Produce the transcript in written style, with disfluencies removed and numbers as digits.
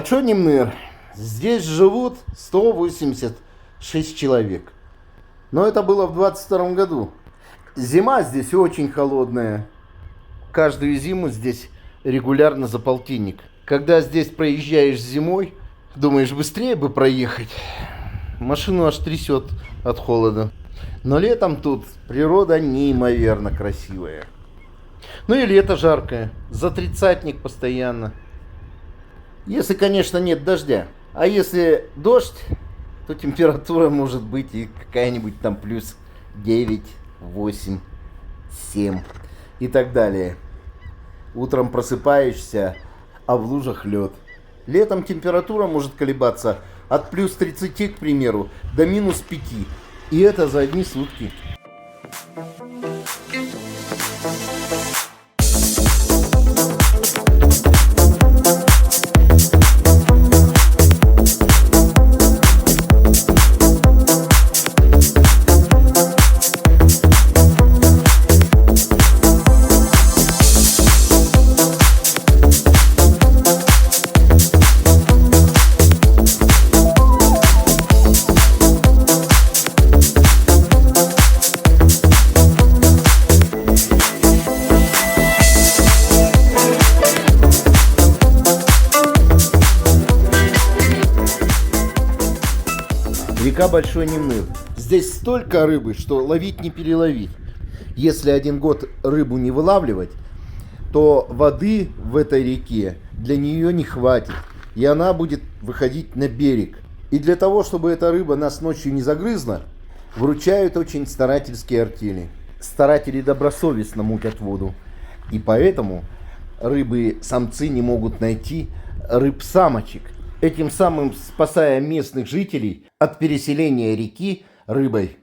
Большой Немныр. Здесь живут 186 человек. Но это было в 22 году. Зима здесь очень холодная. Каждую зиму здесь регулярно за полтинник. Когда здесь проезжаешь зимой, думаешь, быстрее бы проехать. Машину аж трясет от холода. Но летом тут природа неимоверно красивая. Ну и лето жаркое. За тридцатник постоянно. Если, конечно, нет дождя. А если дождь, то температура может быть и какая-нибудь там плюс 9, 8, 7 и так далее. Утром просыпаешься, а в лужах лед. Летом температура может колебаться от плюс 30, к примеру, до минус 5. И это за одни сутки. Река Большой Немныр. Здесь столько рыбы, что ловить не переловить. Если один год рыбу не вылавливать, то воды в этой реке для нее не хватит. И она будет выходить на берег. И для того, чтобы эта рыба нас ночью не загрызла, вручают очень старательские артели. Старатели добросовестно мутят воду. И поэтому рыбы-самцы не могут найти рыб-самочек, этим самым спасая местных жителей от переселения реки рыбой.